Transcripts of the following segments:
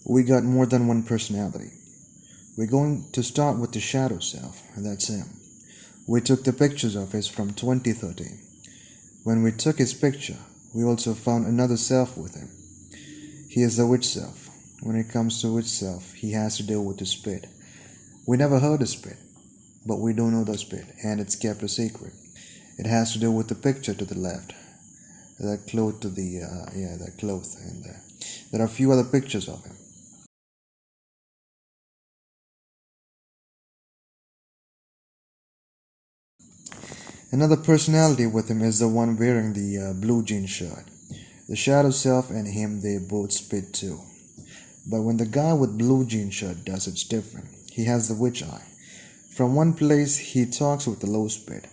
We got more than one personality. We're going to start with the shadow self, and that's him. We took the pictures of his from 2013. When we took his picture, we also found another self with him. He is the witch self. When it comes to witch self, he has to deal with the spit. We never heard the spit, but we do know the spit, and it's kept a secret. It has to do with the picture to the left, that cloth to the that cloth, and there are a few other pictures of him. Another personality with him is the one wearing the blue jean shirt. The shadow self and him, they both spit too. But when the guy with blue jean shirt does, it's different. He has the witch eye. From one place, he talks with the low spit.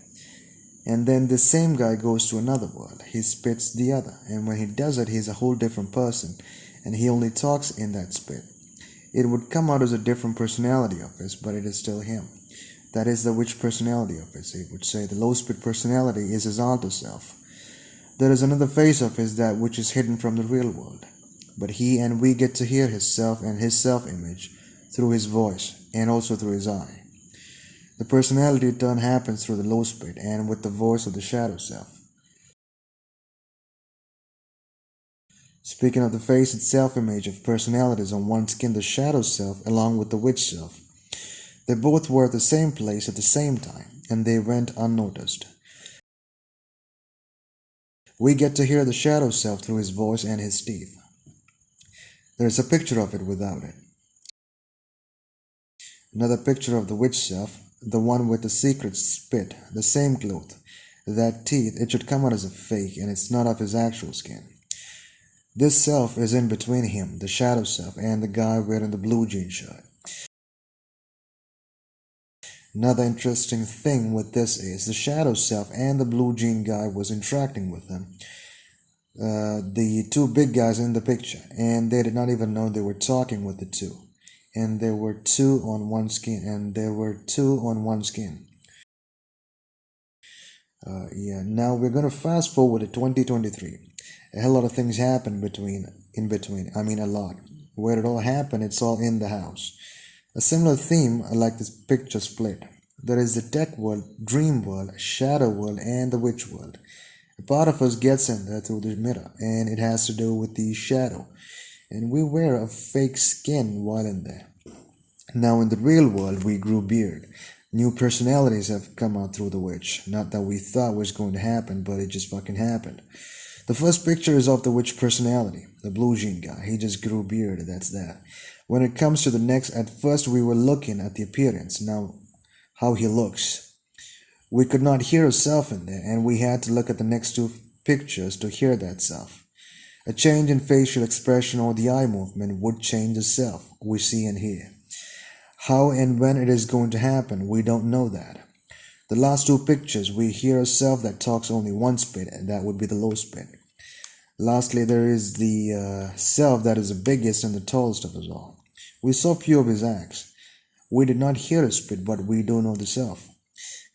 And then the same guy goes to another world. He spits the other. And when he does it, he's a whole different person. And he only talks in that spit. It would come out as a different personality of his, but it is still him. That is the witch personality of his. He would say the low spit personality is his alter self. There is another face of his that which is hidden from the real world. But he and we get to hear his self and his self-image through his voice and also through his eye. The personality turn happens through the low spit and with the voice of the shadow self. Speaking of the face and self-image of personalities on one skin, the shadow self along with the witch self. They both were at the same place at the same time, and they went unnoticed. We get to hear the shadow self through his voice and his teeth. There is a picture of it without it. Another picture of the witch self, the one with the secret spit, the same cloth, that teeth, it should come out as a fake and it's not of his actual skin. This self is in between him, the shadow self, and the guy wearing the blue jean shirt. Another interesting thing with this is the shadow self and the blue jean guy was interacting with them. The two big guys in the picture, and they did not even know they were talking with the two. And there were two on one skin, now we're gonna fast forward to 2023. A hell lot of things happened in between. I mean, a lot. Where it all happened, it's all in the house. A similar theme like this picture split. There is the tech world, dream world, shadow world, and the witch world. A part of us gets in there through the mirror, and it has to do with the shadow. And we wear a fake skin while in there. Now in the real world, we grew beard. New personalities have come out through the witch. Not that we thought was going to happen, but it just fucking happened. The first picture is of the witch personality, the blue jean guy. He just grew beard, that's that. When it comes to the next, at first we were looking at the appearance, now how he looks. We could not hear a self in there, and we had to look at the next two pictures to hear that self. A change in facial expression or the eye movement would change the self we see and hear. How and when it is going to happen, we don't know that. The last two pictures, we hear a self that talks only one spit, and that would be the low spit. Lastly, there is the self that is the biggest and the tallest of us all. We saw few of his acts. We did not hear his spit, but we do know the self.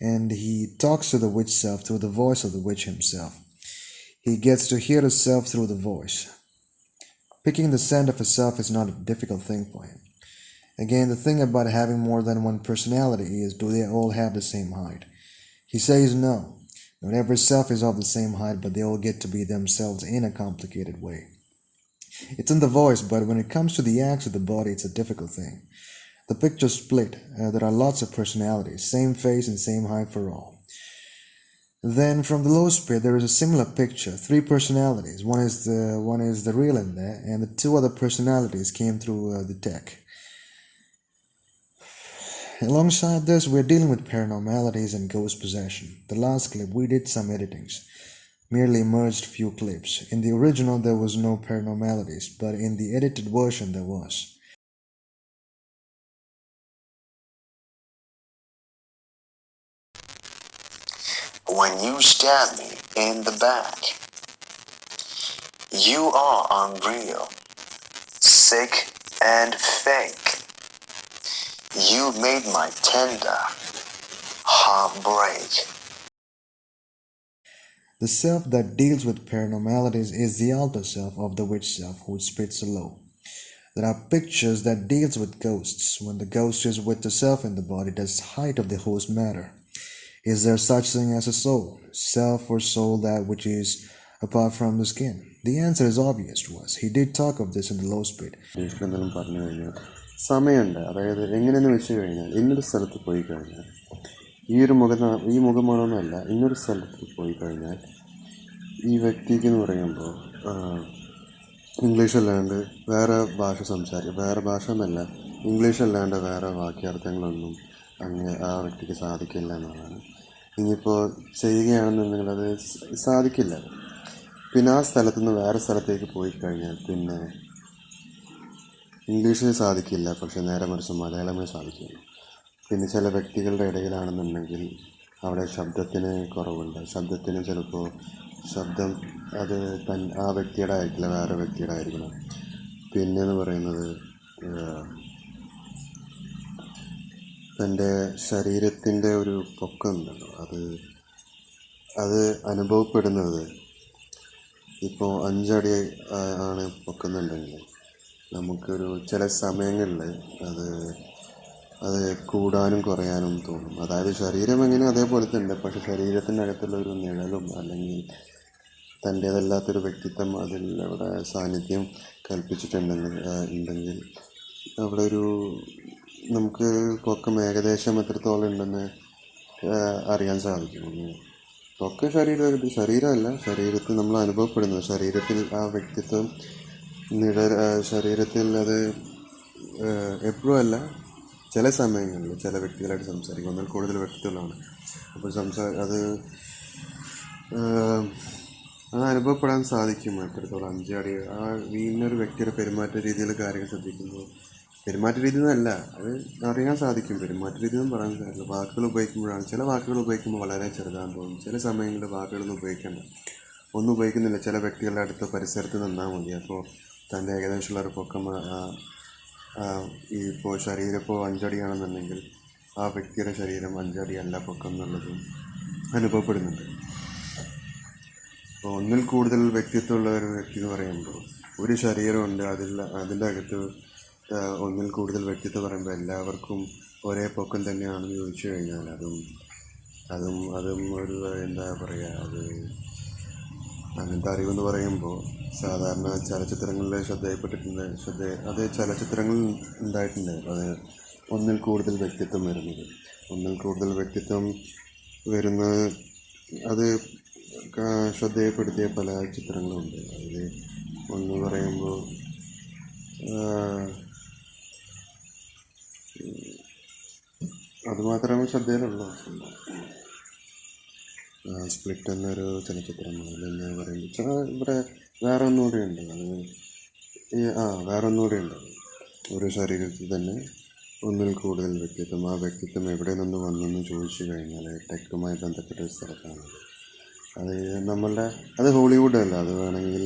And he talks to the witch self through the voice of the witch himself. He gets to hear himself through the voice. Picking the scent of a self is not a difficult thing for him. Again, the thing about having more than one personality is, do they all have the same height? He says no. Not every self is of the same height, but they all get to be themselves in a complicated way. It's in the voice, but when it comes to the acts of the body, it's a difficult thing. The picture split. There are lots of personalities, same face and same height for all. Then from the low spit, there is a similar picture, three personalities. One is the real in there, and the two other personalities came through the tech. Alongside this, we're dealing with paranormalities and ghost possession. The last clip, we did some editings, merely merged few clips. In the original, there was no paranormalities, but in the edited version, there was. When you stab me in the back, you are unreal, sick, and fake. You made my tender heart break. The self that deals with paranormalities is the alter self of the witch self who spits low. There are pictures that deals with ghosts. When the ghost is with the self in the body, does height of the host matter? Is there such thing as a soul, self or soul, that which is apart from the skin? The answer is obvious to us. He did talk of this in the low speed. എന്തെങ്കിലും പറഞ്ഞു കഴിഞ്ഞാൽ സമയമുണ്ട്. അതായത് എങ്ങനെയെന്ന് വെച്ച് കഴിഞ്ഞാൽ ഇന്നൊരു സ്ഥലത്ത് പോയി കഴിഞ്ഞാൽ ഈ മുഖമാണെന്നല്ല, ഇന്നൊരു സ്ഥലത്ത് പോയി കഴിഞ്ഞാൽ ഈ വ്യക്തിക്ക് എന്ന് പറയുമ്പോൾ ഇംഗ്ലീഷ് അല്ലാണ്ട് വേറെ ഭാഷ എന്നല്ല, ഇംഗ്ലീഷ് അല്ലാണ്ട് വേറെ വാക്യാർത്ഥങ്ങളൊന്നും ആ വ്യക്തിക്ക് സാധിക്കില്ല എന്നുള്ളതാണ്. ഇനിയിപ്പോൾ ചെയ്യുകയാണെന്നുണ്ടെങ്കിൽ അത് സാധിക്കില്ല. പിന്നെ ആ സ്ഥലത്തു നിന്ന് വേറെ സ്ഥലത്തേക്ക് പോയി കഴിഞ്ഞാൽ പിന്നെ ഇംഗ്ലീഷിന് സാധിക്കില്ല, പക്ഷേ നേരെ മറിച്ച് മലയാളമേ സാധിക്കുള്ളൂ. പിന്നെ ചില വ്യക്തികളുടെ ഇടയിലാണെന്നുണ്ടെങ്കിൽ അവിടെ ശബ്ദത്തിന് കുറവുണ്ട്. ശബ്ദത്തിന് ചിലപ്പോൾ ശബ്ദം അത് ആ വ്യക്തിയുടെ ആയിരിക്കില്ല, വേറെ വ്യക്തിയുടെ ആയിരിക്കണം. പിന്നെയെന്ന് പറയുന്നത് തൻ്റെ ശരീരത്തിൻ്റെ ഒരു പൊക്കം ഉണ്ടല്ലോ, അത് അനുഭവപ്പെടുന്നത് ഇപ്പോൾ 5 അടി ആണ് പൊക്കുന്നുണ്ടെങ്കിൽ നമുക്കൊരു ചില സമയങ്ങളിൽ അത് കൂടാനും കുറയാനും തോന്നും. അതായത് ശരീരം എങ്ങനെ അതേപോലെ തന്നെ, പക്ഷെ ശരീരത്തിൻ്റെ അകത്തുള്ള ഒരു നിഴലും അല്ലെങ്കിൽ തൻ്റേതല്ലാത്തൊരു വ്യക്തിത്വം അവിടെ സാന്നിധ്യം കൽപ്പിച്ചിട്ടുണ്ടെങ്കിൽ അവിടെ ഒരു നമുക്ക് പൊക്കം ഏകദേശം എത്രത്തോളം ഉണ്ടെന്ന് അറിയാൻ സാധിക്കും. പൊക്കം ശരീരമല്ല, ശരീരത്തിൽ നമ്മൾ അനുഭവപ്പെടുന്നത്, ശരീരത്തിൽ ആ വ്യക്തിത്വം ശരീരത്തിൽ അത് എപ്പോഴും അല്ല, ചില സമയങ്ങളിൽ ചില വ്യക്തികളായിട്ട് സംസാരിക്കും. ഒന്നിൽ കൂടുതൽ വ്യക്തിത്വങ്ങളാണ്. അപ്പോൾ അത് അനുഭവപ്പെടാൻ സാധിക്കും എത്രത്തോളം 5 അടി. ഇന്നൊരു വ്യക്തിയുടെ പെരുമാറ്റ രീതിയിൽ കാര്യങ്ങൾ ശ്രദ്ധിക്കുമ്പോൾ, പെരുമാറ്റ രീതി എന്നല്ല, അത് അറിയാൻ സാധിക്കും. പെരുമാറ്റ രീതി എന്നും പറയാൻ സാധിക്കില്ല. വാക്കുകൾ ഉപയോഗിക്കുമ്പോഴാണ്, ചില വാക്കുകൾ ഉപയോഗിക്കുമ്പോൾ വളരെ ചെറുതാൻ തോന്നും. ചില സമയങ്ങളിൽ വാക്കുകളൊന്നും ഒന്നും ഉപയോഗിക്കുന്നില്ല. ചില വ്യക്തികളുടെ അടുത്ത പരിസരത്ത് നിന്നാൽ മതി, അപ്പോൾ തൻ്റെ ഏകദേശമുള്ള ഒരു പൊക്കം ഇപ്പോൾ ശരീരം ഇപ്പോൾ 5 അടിയാണെന്നുണ്ടെങ്കിൽ ആ വ്യക്തിയുടെ ശരീരം 5 അടിയല്ല പൊക്കം എന്നുള്ളതും അനുഭവപ്പെടുന്നുണ്ട്. അപ്പോൾ ഒന്നിൽ കൂടുതൽ വ്യക്തിത്വമുള്ള ഒരു വ്യക്തി എന്ന് പറയുമ്പോൾ ഒരു ശരീരമുണ്ട്, അതിൻ്റെ അകത്ത് ഒന്നിൽ കൂടുതൽ വ്യക്തിത്വം പറയുമ്പോൾ എല്ലാവർക്കും ഒരേ പൊക്കം തന്നെയാണെന്ന് ചോദിച്ചു കഴിഞ്ഞാൽ അതും ഒരു എന്താ പറയുക, അങ്ങനത്തെ അറിവെന്ന് പറയുമ്പോൾ സാധാരണ ചലച്ചിത്രങ്ങളിൽ അത് ചലച്ചിത്രങ്ങളിൽ ഉണ്ടായിട്ടുണ്ട്. അത് ഒന്നിൽ കൂടുതൽ വ്യക്തിത്വം വരുന്നത് അത് ശ്രദ്ധയപ്പെടുത്തിയ പല ചിത്രങ്ങളുമുണ്ട്. അതിൽ ഒന്ന് പറയുമ്പോൾ അതുമാത്രമേ ശ്രദ്ധയിലുള്ളൂ. സ്പ്ലിറ്റ് എന്നൊരു ചലച്ചിത്രമാണ്. അതിലെന്ന് പറയുമ്പോൾ ഇവിടെ വേറെ ഒന്നുകൂടി ഉണ്ട്. ഒരു ശരീരത്തിൽ തന്നെ ഒന്നിൽ കൂടുതൽ വ്യക്തിത്വം. ആ വ്യക്തിത്വം എവിടെ നിന്ന് വന്നെന്ന് ചോദിച്ചു കഴിഞ്ഞാൽ ടെക്കുമായി ബന്ധപ്പെട്ട ഒരു സ്ഥലത്താണ്. അത് ഹോളിവുഡ് അല്ല, അത് വേണമെങ്കിൽ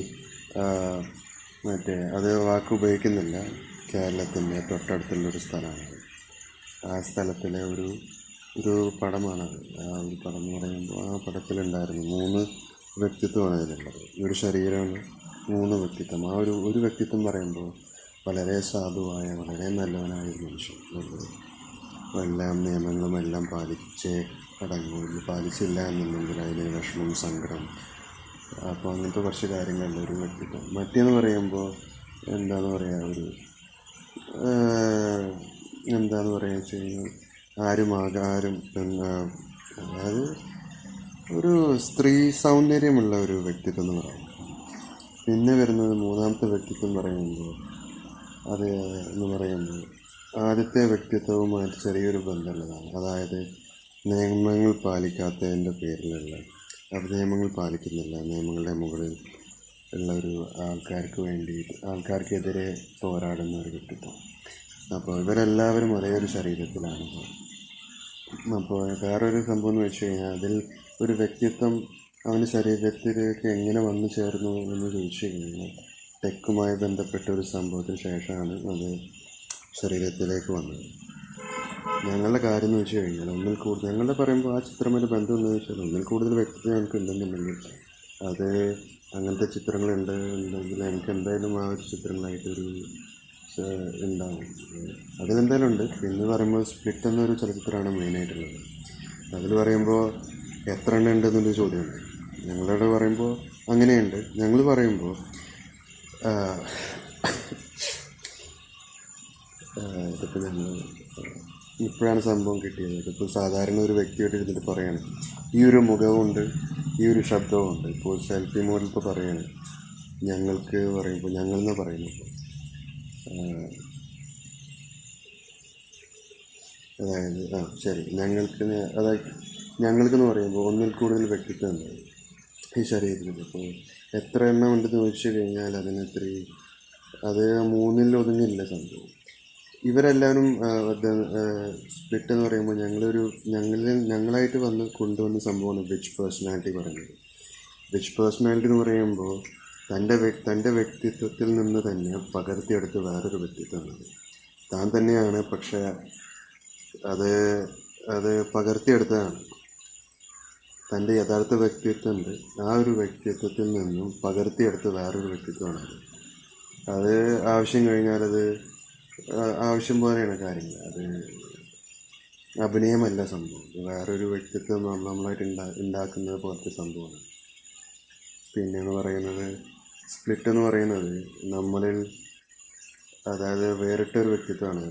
അത് വാക്ക് ഉപയോഗിക്കുന്നില്ല. കേരളത്തിൻ്റെ തൊട്ടടുത്തുള്ളൊരു സ്ഥലമാണ്. ആ സ്ഥലത്തിലെ ഒരു പടമാണത്. ആ ഒരു പടം എന്ന് പറയുമ്പോൾ ആ പടത്തിലുണ്ടായിരുന്നു 3 വ്യക്തിത്വമാണ് അതിലുള്ളത്. ഒരു ശരീരമാണ് 3 വ്യക്തിത്വം. ആ ഒരു വ്യക്തിത്വം പറയുമ്പോൾ വളരെ സാധുവായ, വളരെ നല്ലവനായ ഒരു മനുഷ്യൻ. എല്ലാം നിയമങ്ങളും എല്ലാം പാലിച്ചില്ല എന്നുണ്ടെങ്കിൽ അതിന് വിഷമം, സങ്കടം, അപ്പോൾ അങ്ങനത്തെ കുറച്ച് കാര്യങ്ങളുള്ള ഒരു വ്യക്തിത്വം. മറ്റേന്ന് പറയുമ്പോൾ എന്താന്ന് പറയുക വെച്ച് കഴിഞ്ഞാൽ അതായത് ഒരു സ്ത്രീ സൗന്ദര്യമുള്ള ഒരു വ്യക്തിത്വം എന്ന് പറയും. പിന്നെ വരുന്നത് 3ാമത്തെ വ്യക്തിത്വം പറയുമ്പോൾ ആദ്യത്തെ വ്യക്തിത്വവുമായിട്ട് ചെറിയൊരു ബന്ധമുള്ളതാണ്. അതായത് നിയമങ്ങൾ പാലിക്കാത്തതിൻ്റെ പേരിലുള്ള, നിയമങ്ങൾ പാലിക്കുന്നില്ല, നിയമങ്ങളുടെ മുകളിൽ ഉള്ള ഒരു ആൾക്കാർക്കെതിരെ പോരാടുന്ന ഒരു വ്യക്തിത്വം. അപ്പോൾ ഇവരെല്ലാവരും ഒരേ ഒരു ശരീരത്തിലാണ്. അപ്പോൾ വേറൊരു സംഭവം എന്ന് വെച്ച് കഴിഞ്ഞാൽ അതിൽ ഒരു വ്യക്തിത്വം അവൻ്റെ ശരീരത്തിലേക്ക് എങ്ങനെ വന്നു ചേർന്നു എന്ന് ചോദിച്ചു കഴിഞ്ഞാൽ ടെക്കുമായി ബന്ധപ്പെട്ട ഒരു സംഭവത്തിന് ശേഷമാണ് അത് ശരീരത്തിലേക്ക് വന്നത്. ഞങ്ങളുടെ കാര്യം എന്ന് വെച്ച് കഴിഞ്ഞാൽ ഒന്നിൽ കൂടുതൽ, ഞങ്ങളുടെ പറയുമ്പോൾ ആ ചിത്രമായിട്ട് ബന്ധം എന്ന് വെച്ചാൽ ഒന്നിൽ കൂടുതൽ വ്യക്തിത്വം ഞങ്ങൾക്ക് ഉണ്ടെന്നുണ്ടെങ്കിൽ അങ്ങനത്തെ ചിത്രങ്ങളുണ്ടെങ്കിൽ എനിക്ക് എന്തായാലും ആ ഒരു ചിത്രങ്ങളായിട്ടൊരു ഉണ്ടാവും. അതിലെന്തായാലും ഉണ്ട്. പിന്നെ പറയുമ്പോൾ സ്പ്ലിറ്റ് എന്നൊരു ചലച്ചിത്രമാണ് മെയിനായിട്ടുള്ളത്. അതിൽ പറയുമ്പോൾ എത്ര എണ്ണം ഉണ്ടെന്നൊരു ചോദ്യമുണ്ട്. ഞങ്ങളുടെ പറയുമ്പോൾ അങ്ങനെയുണ്ട്. ഞങ്ങൾ പറയുമ്പോൾ ഇതിപ്പോൾ ഞങ്ങൾ ഇപ്പോഴാണ് സംഭവം കിട്ടിയത്. ഇതിപ്പോൾ സാധാരണ ഒരു വ്യക്തിയോട് ഇരുന്നിട്ട് പറയാണ്, ഈ ഒരു മുഖമുണ്ട്, ഈ ഒരു ശബ്ദമുണ്ട്. ഇപ്പോൾ സെൽഫി മോഡിൽ ഇപ്പോൾ പറയാണ് ഞങ്ങൾക്ക് പറയുമ്പോൾ ഞങ്ങളെന്ന് പറയുന്നത് അതായത് ശരി അതായത് ഞങ്ങൾക്കെന്ന് പറയുമ്പോൾ ഒന്നിൽ കൂടുതൽ വ്യക്തിത്വമുണ്ട് ഈ ശരീരത്തിൽ. ഇപ്പോൾ എത്ര എണ്ണം ഉണ്ടെന്ന് ചോദിച്ചു കഴിഞ്ഞാൽ അത് മൂന്നിൽ ഒതുങ്ങില്ല സംഭവം. ഇവരെല്ലാവരും സ്പ്ലിറ്റ് എന്ന് പറയുമ്പോൾ ഞങ്ങളായിട്ട് കൊണ്ടുവന്ന സംഭവമാണ് വിച്ച് പേഴ്സണാലിറ്റി പറയുന്നത്. വിച്ച് പേഴ്സണാലിറ്റി എന്ന് പറയുമ്പോൾ തൻ്റെ വ്യക്തിത്വത്തിൽ നിന്ന് തന്നെ പകർത്തിയെടുത്ത് വേറൊരു വ്യക്തിത്വമാണ് താൻ തന്നെയാണ്. പക്ഷേ അത് പകർത്തിയെടുത്തതാണ്. തൻ്റെ യഥാർത്ഥ വ്യക്തിത്വമുണ്ട്, ആ ഒരു വ്യക്തിത്വത്തിൽ നിന്നും പകർത്തിയെടുത്ത് വേറൊരു വ്യക്തിത്വമാണത്. അത് ആവശ്യം കഴിഞ്ഞാൽ അത് ആവശ്യം പോലെയാണ് കാര്യങ്ങൾ. അത് അഭിനയമല്ല സംഭവം. വേറൊരു വ്യക്തിത്വം നമ്മളായിട്ട് ഉണ്ടാക്കുന്നത് പോലത്തെ സംഭവമാണ്. പിന്നെയെന്ന് പറയുന്നത് സ്പ്ലിറ്റ് എന്ന് പറയുന്നത് നമ്മളിൽ അതായത് വേറിട്ടൊരു വ്യക്തിത്വമാണ്.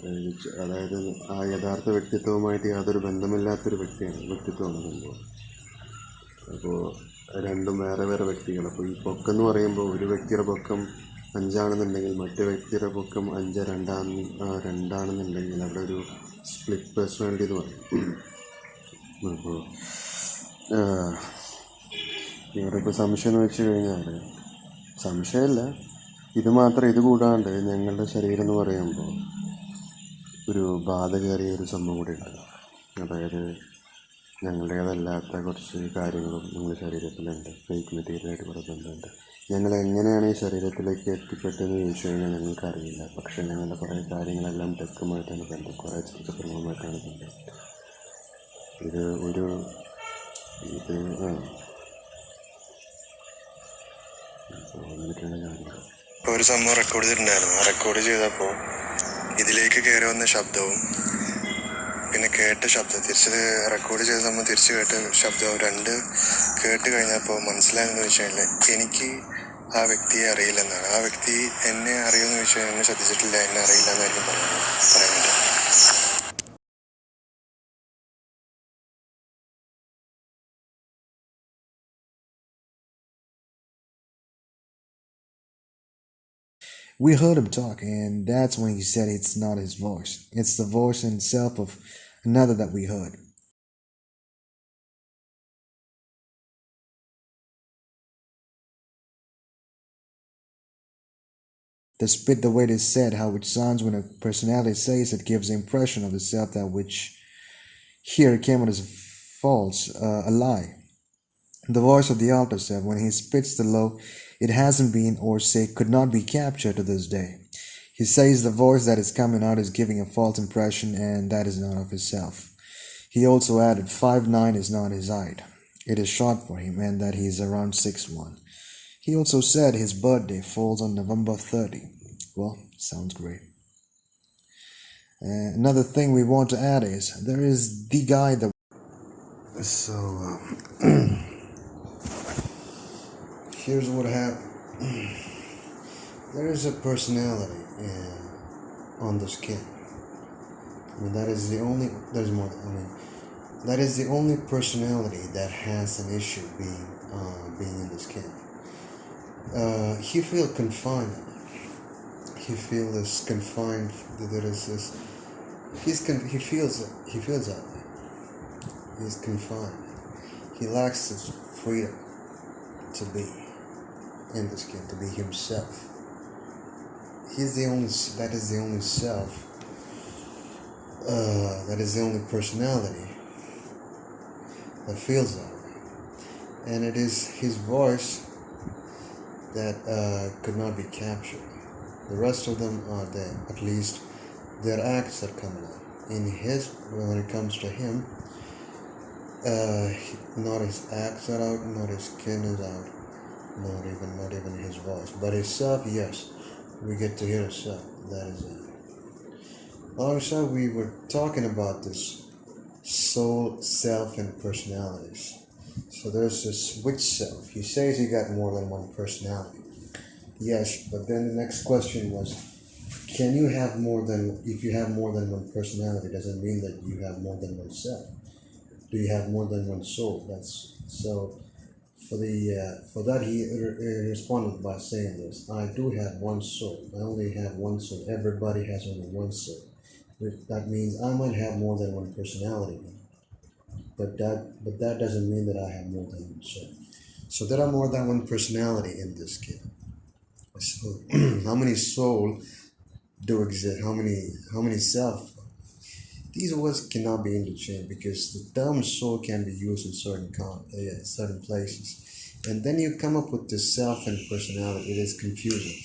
അതായത് ആ യഥാർത്ഥ വ്യക്തിത്വവുമായിട്ട് യാതൊരു ബന്ധമില്ലാത്തൊരു വ്യക്തിത്വമാണ് സംഭവം. അപ്പോൾ രണ്ടും വേറെ വേറെ വ്യക്തികൾ. അപ്പോൾ ഈ പൊക്കം എന്ന് പറയുമ്പോൾ ഒരു വ്യക്തിയുടെ പൊക്കം 5 ആണെന്നുണ്ടെങ്കിൽ മറ്റു വ്യക്തിയുടെ പൊക്കം 5 2 അവിടെ ഒരു സ്പ്ലിറ്റ് പേഴ്സണാലിറ്റി എന്ന് പറയും. അപ്പോൾ ഇവരിപ്പോൾ സംശയം എന്ന് വെച്ച് കഴിഞ്ഞാൽ സംശയമല്ല, ഇത് കൂടാണ്ട് ഞങ്ങളുടെ ശരീരം എന്ന് പറയുമ്പോൾ ഒരു ബാധകേറിയ ഒരു സംഭവം കൂടി ഉണ്ട്. അതായത് ഞങ്ങളുടേതല്ലാത്ത കുറച്ച് കാര്യങ്ങളും ഞങ്ങളുടെ ശരീരത്തിലുണ്ട്. ഫേക്ക് മെറ്റീരിയലായിട്ട് കുറേ ബന്ധമുണ്ട്. ഞങ്ങൾ എങ്ങനെയാണ് ഈ ശരീരത്തിലേക്ക് എത്തിപ്പെട്ടതെന്ന് ചോദിച്ചു കഴിഞ്ഞാൽ ഞങ്ങൾക്കറിയില്ല. പക്ഷേ ഞങ്ങളുടെ കുറേ കാര്യങ്ങളെല്ലാം ടെക്കുമായിട്ടാണ് ബന്ധം, കുറേ ചലച്ചിത്രങ്ങളുമായിട്ടാണ് ബന്ധം. ഒരു സംഭവം റെക്കോർഡ് ചെയ്തിട്ടുണ്ടായിരുന്നു. ആ റെക്കോർഡ് ചെയ്തപ്പോൾ ഇതിലേക്ക് കയറി വന്ന ശബ്ദവും പിന്നെ കേട്ട ശബ്ദം റെക്കോർഡ് ചെയ്ത സംഭവം തിരിച്ച് കേട്ട ശബ്ദവും കേട്ട് കഴിഞ്ഞപ്പോൾ മനസ്സിലായെന്ന് വെച്ച് കഴിഞ്ഞാൽ എനിക്ക് ആ വ്യക്തിയെ അറിയില്ലെന്നാണ്. ആ വ്യക്തി എന്നെ അറിയുമെന്ന് വെച്ച് കഴിഞ്ഞാൽ എന്നെ ശ്രദ്ധിച്ചിട്ടില്ല, എന്നെ അറിയില്ല എന്നായിരിക്കും പറയുന്നത്. We heard him talk, and that's when he said it's not his voice. It's the voice in itself of another that we heard. The spit, the way it is said, how it sounds when a personality says it, gives the impression of the self that which here came out as false, a lie. The voice of the alter self, when he spits the low, it hasn't been, or say could not be captured to this day. He says the voice that is coming out is giving a false impression, and that is not of himself. He also added 5'9" is not his height. It is short for him, and that he is around 6'1". He also said his birthday falls on November 30. Well, sounds great. Another thing we want to add is there is the guy that. So, here's what happened. There is a personality on the skin. I mean, that is the only. There's more. I mean, that is the only personality that has an issue being in the skin. He feels confined. He feels confined. There is this. He feels that way. He's confined. He lacks his freedom to be in the skin, to be himself. That is the only self. That is the only personality that feels that way, and it is his voice that could not be captured. The rest of them are there. At least their acts are coming out. When it comes to him, not his acts are out, not his skin is out, not even his voice. But his self, yes, we get to hear a self. That is it. Also, we were talking about this soul, self, and personalities. So there's this which self. He says he got more than one personality. Yes, but then the next question was, can you have more than, if you have more than one personality, does it mean that you have more than one self? Do you have more than one soul? That's so. For that he responded by saying this: I do have one soul. I only have one soul. Everybody has only one soul. That means I might have more than one personality, but that doesn't mean that I have more than one soul. So there are more than one personality in this kid. So how many soul do exist? How many self? These words cannot be interchanged because the term soul can be used in certain places, and then you come up with this self and personality. It is confusing.